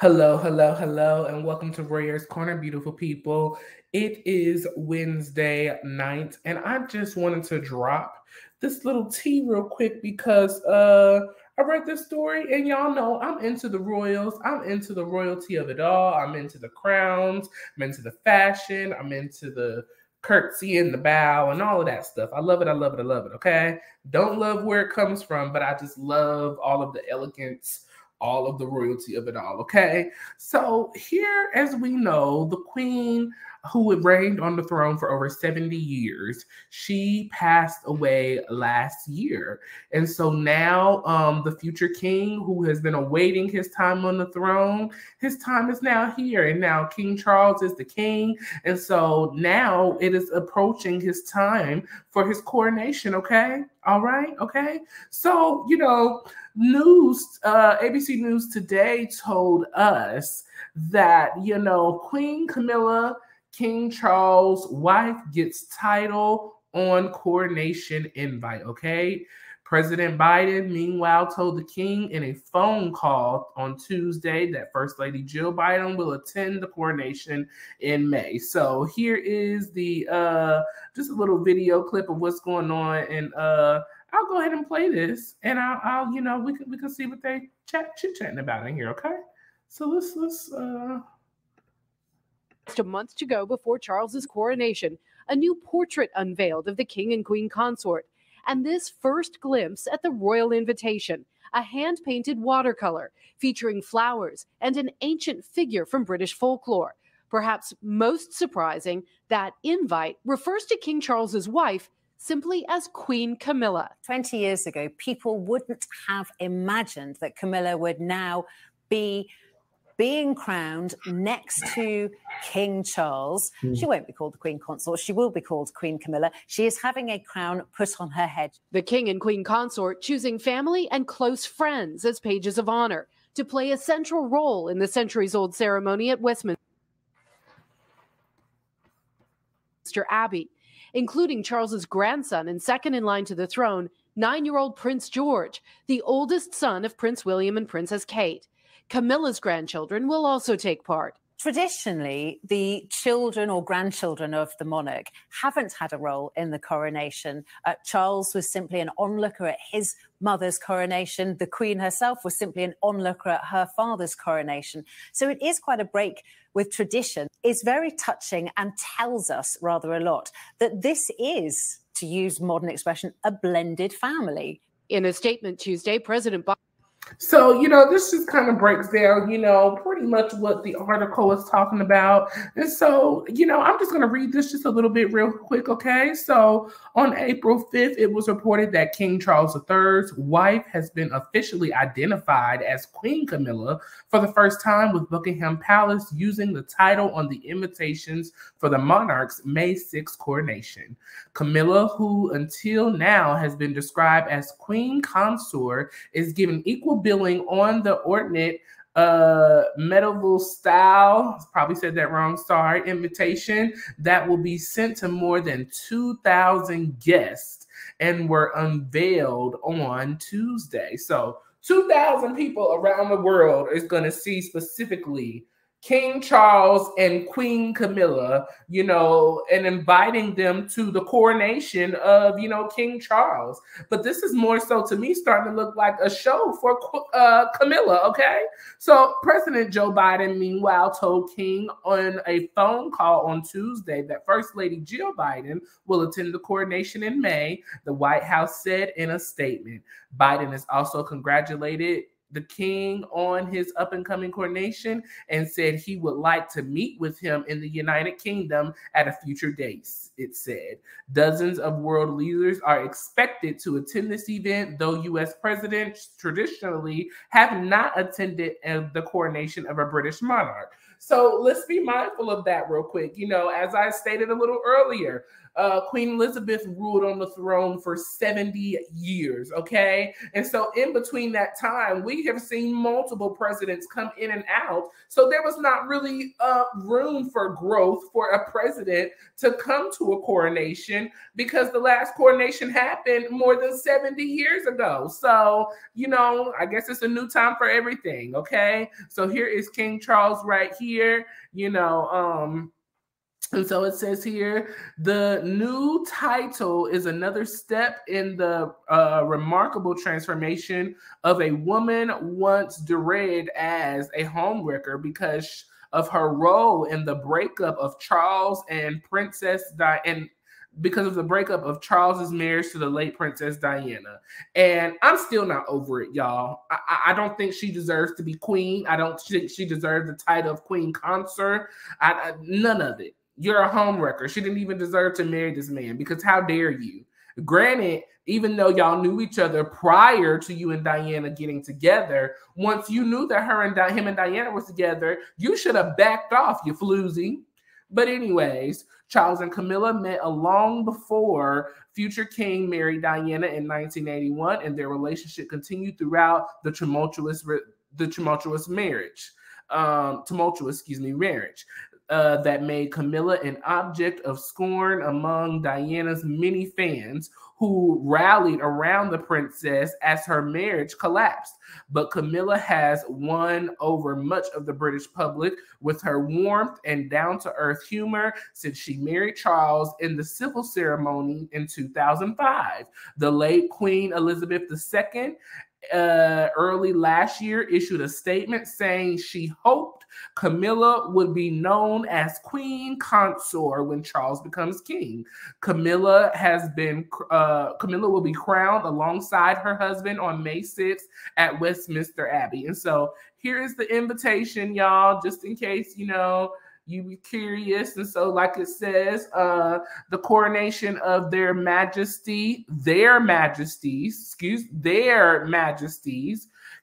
Hello, hello, hello, and welcome to Royer's Corner, beautiful people. It is Wednesday night, and I just wanted to drop this little tea real quick because I read this story, and y'all know I'm into the royals. I'm into the royalty of it all. I'm into the crowns. I'm into the fashion. I'm into the curtsy and the bow and all of that stuff. I love it. I love it. I love it. Okay. Don't love where it comes from, but I just love all of the elegance, all of the royalty of it all. Okay. So, here, as we know, the queen who had reigned on the throne for over 70 years, she passed away last year. And so now the future king who has been awaiting his time on the throne, his time is now here. And now King Charles is the king. And so now it is approaching his time for his coronation. Okay. All right. Okay. So, ABC News today told us that, Queen Camilla, King Charles' wife, gets title on coronation invite, okay? President Biden, meanwhile, told the king in a phone call on Tuesday that First Lady Jill Biden will attend the coronation in May. So here is the just a little video clip of what's going on, and I'll go ahead and play this, and I'll we can see what they chit-chatting about in here, okay? So let's Just a month to go before Charles's coronation, a new portrait unveiled of the king and queen consort, and this first glimpse at the royal invitation, a hand-painted watercolor featuring flowers and an ancient figure from British folklore. Perhaps most surprising, that invite refers to King Charles's wife simply as Queen Camilla. 20 years ago, people wouldn't have imagined that Camilla would now be being crowned next to King Charles. She won't be called the Queen Consort. She will be called Queen Camilla. She is having a crown put on her head. The King and Queen Consort choosing family and close friends as pages of honor to play a central role in the centuries-old ceremony at Westminster Abbey, including Charles's grandson and second in line to the throne, 9-year-old Prince George, the oldest son of Prince William and Princess Kate. Camilla's grandchildren will also take part. Traditionally, the children or grandchildren of the monarch haven't had a role in the coronation. Charles was simply an onlooker at his mother's coronation. The Queen herself was simply an onlooker at her father's coronation. So it is quite a break with tradition. It's very touching and tells us rather a lot that this is, to use modern expression, a blended family. In a statement Tuesday, President Biden. So, this just kind of breaks down, pretty much what the article is talking about. And so, I'm just going to read this just a little bit real quick, okay? So, on April 5th, it was reported that King Charles III's wife has been officially identified as Queen Camilla for the first time, with Buckingham Palace using the title on the invitations for the monarch's May 6th coronation. Camilla, who until now has been described as Queen Consort, is given equal billing on the ordinate medieval style, probably said that wrong, sorry, invitation that will be sent to more than 2,000 guests and were unveiled on Tuesday. So 2,000 people around the world is going to see specifically King Charles and Queen Camilla, and inviting them to the coronation of, King Charles. But this is more so, to me, starting to look like a show for Camilla, okay? So President Joe Biden, meanwhile, told King on a phone call on Tuesday that First Lady Jill Biden will attend the coronation in May, the White House said in a statement. Biden has also congratulated the king on his up-and-coming coronation and said he would like to meet with him in the United Kingdom at a future date, it said. Dozens of world leaders are expected to attend this event, though U.S. presidents traditionally have not attended the coronation of a British monarch. So let's be mindful of that real quick. As I stated a little earlier, Queen Elizabeth ruled on the throne for 70 years, okay? And so in between that time, we have seen multiple presidents come in and out. So there was not really room for growth for a president to come to a coronation because the last coronation happened more than 70 years ago. So, I guess it's a new time for everything, okay? So here is King Charles right here, and so it says here, the new title is another step in the remarkable transformation of a woman once derided as a homewrecker because of her role in the breakup of Charles and Princess Diana. Because of the breakup of Charles's marriage to the late Princess Diana. And I'm still not over it, y'all. I don't think she deserves to be queen. I don't think she deserves the title of queen consort. None of it. You're a homewrecker. She didn't even deserve to marry this man because how dare you? Granted, even though y'all knew each other prior to you and Diana getting together, once you knew that him and Diana was together, you should have backed off, you floozy. But anyways, Charles and Camilla met long before future king married Diana in 1981, and their relationship continued throughout the tumultuous marriage. That made Camilla an object of scorn among Diana's many fans who rallied around the princess as her marriage collapsed. But Camilla has won over much of the British public with her warmth and down-to-earth humor since she married Charles in the civil ceremony in 2005. The late Queen Elizabeth II early last year issued a statement saying she hoped Camilla would be known as Queen Consort when Charles becomes king. Camilla will be crowned alongside her husband on May 6th at Westminster Abbey. And so here is the invitation, y'all, just in case, you be curious. And so, like it says, the coronation of their majesties,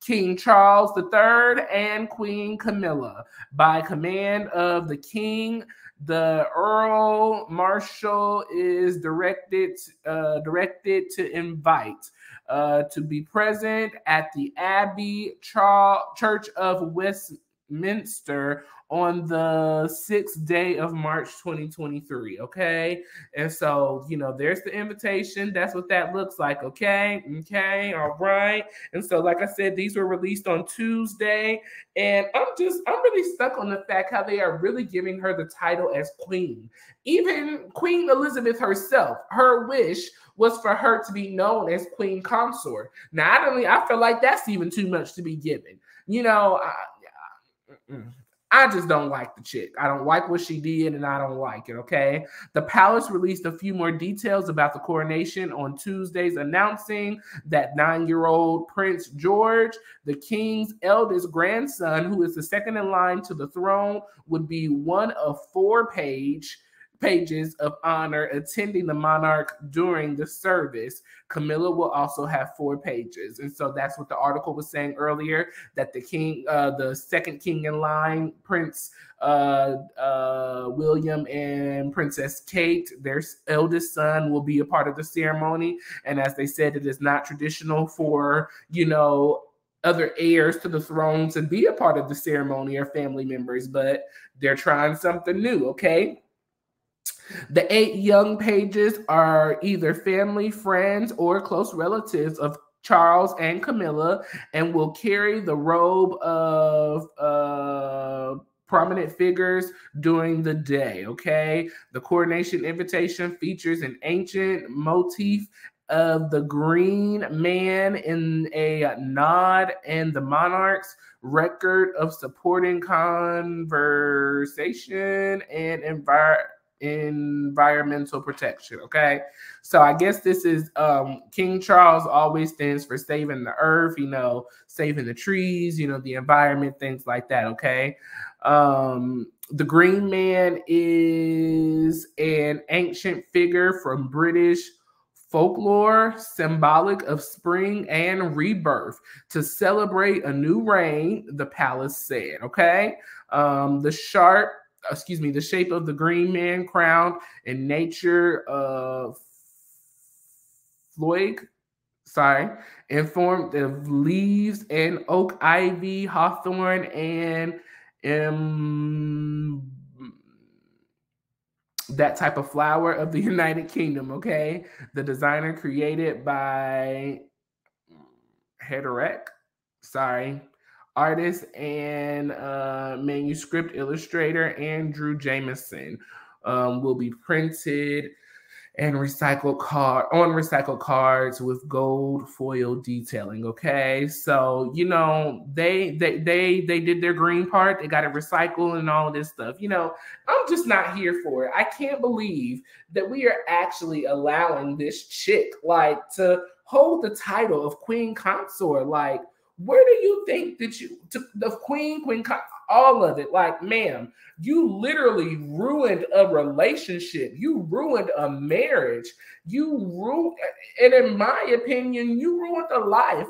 King Charles III and Queen Camilla. By command of the king, the Earl Marshal is directed to invite to be present at the Abbey Church of Westminster on the 6th day of March 2023, okay? And so, there's the invitation. That's what that looks like, okay? Okay, all right. And so, like I said, these were released on Tuesday, and I'm really stuck on the fact how they are really giving her the title as queen. Even Queen Elizabeth herself, her wish was for her to be known as queen consort. Now, I feel like that's even too much to be given. I just don't like the chick. I don't like what she did, and I don't like it, okay? The palace released a few more details about the coronation on Tuesdays, announcing that 9-year-old Prince George, the king's eldest grandson, who is the second in line to the throne, would be one of 4 pages of honor attending the monarch during the service. Camilla will also have 4 pages. And so that's what the article was saying earlier, that the king, the second king in line, Prince William and Princess Kate, their eldest son, will be a part of the ceremony. And as they said, it is not traditional for, other heirs to the throne to be a part of the ceremony or family members, but they're trying something new, okay? The 8 young pages are either family, friends, or close relatives of Charles and Camilla and will carry the robe of prominent figures during the day, okay? The coronation invitation features an ancient motif of the green man in a nod and the monarch's record of supporting conversation and environmental protection, okay? So I guess this is King Charles always stands for saving the earth, saving the trees, the environment, things like that, okay? The Green Man is an ancient figure from British folklore, symbolic of spring and rebirth. To celebrate a new reign, the palace said, okay? The sharp the shape of the green man crowned in nature Floyd, informed of leaves and oak, ivy, hawthorn, and that type of flower of the United Kingdom, okay? The designer created by Hederick, artist and manuscript illustrator Andrew Jameson, will be printed and recycled cards with gold foil detailing. Okay, so they did their green part. They got it recycled and all this stuff. I'm just not here for it. I can't believe that we are actually allowing this chick to hold the title of queen consort. Where do you think that the queen, all of it? Ma'am, you literally ruined a relationship. You ruined a marriage. And in my opinion, you ruined a life.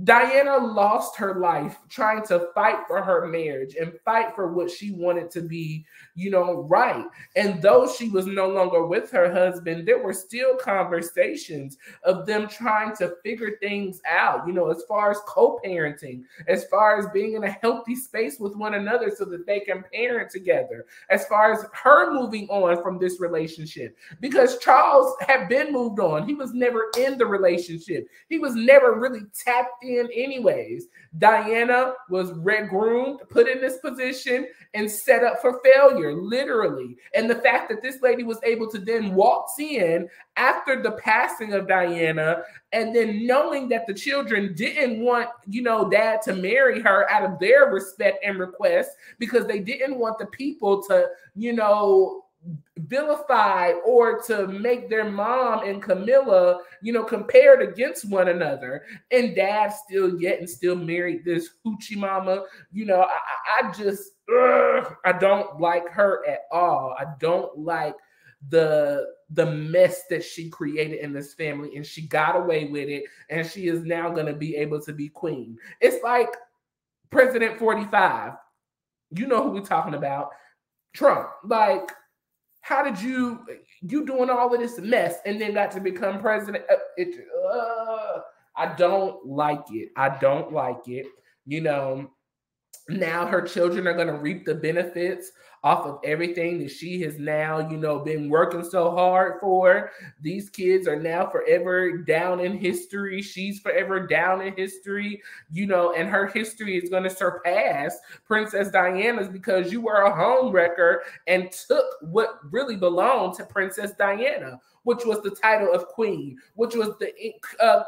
Diana lost her life trying to fight for her marriage and fight for what she wanted to be, right. And though she was no longer with her husband, there were still conversations of them trying to figure things out, as far as co-parenting, as far as being in a healthy space with one another so that they can parent together, as far as her moving on from this relationship. Because Charles had been moved on. He was never in the relationship. He was never really tapped in anyways. Diana was groomed, put in this position, and set up for failure, literally. And the fact that this lady was able to then walk in after the passing of Diana, and then knowing that the children didn't want, dad to marry her out of their respect and request, because they didn't want the people to, vilify or to make their mom and Camilla, compared against one another. And dad still married this hoochie mama. I don't like her at all. I don't like the mess that she created in this family, and she got away with it, and she is now going to be able to be queen. It's like President 45. You know who we're talking about. Trump. How did you doing all of this mess and then got to become president? I don't like it. I don't like it. Now her children are going to reap the benefits off of everything that she has now, been working so hard for. These kids are now forever down in history. She's forever down in history, and her history is going to surpass Princess Diana's, because you were a homewrecker and took what really belonged to Princess Diana, which was the title of queen, which was the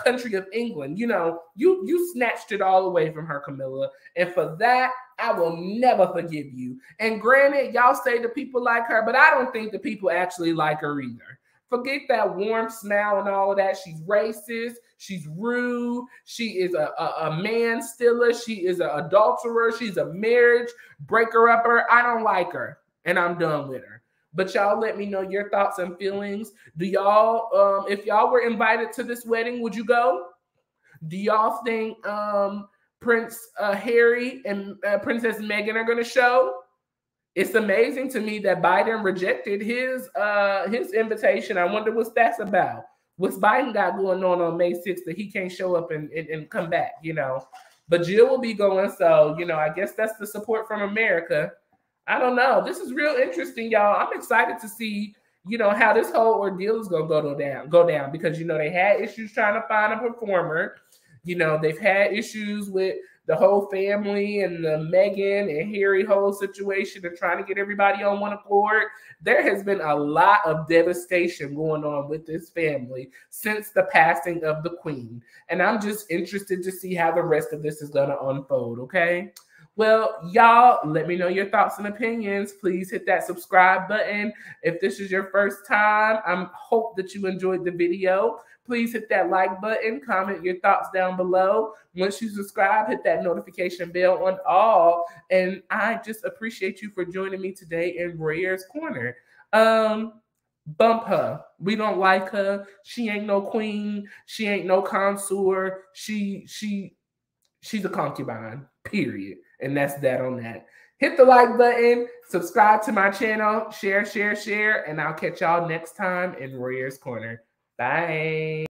country of England. You snatched it all away from her, Camilla. And for that, I will never forgive you. And granted, y'all say the people like her, but I don't think the people actually like her either. Forget that warm smile and all of that. She's racist. She's rude. She is a man stealer. She is an adulterer. She's a marriage breaker-upper. I don't like her, and I'm done with her. But y'all let me know your thoughts and feelings. Do y'all, if y'all were invited to this wedding, would you go? Do y'all think Prince Harry and Princess Meghan are going to show? It's amazing to me that Biden rejected his invitation. I wonder what that's about. What's Biden got going on May 6th that he can't show up and come back, But Jill will be going, so, I guess that's the support from America. I don't know. This is real interesting, y'all. I'm excited to see, how this whole ordeal is going to go down because, they had issues trying to find a performer. They've had issues with the whole family and the Meghan and Harry whole situation and trying to get everybody on one accord. There has been a lot of devastation going on with this family since the passing of the Queen. And I'm just interested to see how the rest of this is going to unfold, okay? Well, y'all, let me know your thoughts and opinions. Please hit that subscribe button. If this is your first time, I hope that you enjoyed the video. Please hit that like button, comment your thoughts down below. Once you subscribe, hit that notification bell on all. And I just appreciate you for joining me today in Royer's Corner. Bump her. We don't like her. She ain't no queen. She ain't no consort. She's a concubine, period. And that's that on that. hit the like button, subscribe to my channel, share, and I'll catch y'all next time in Royer's Corner. Bye.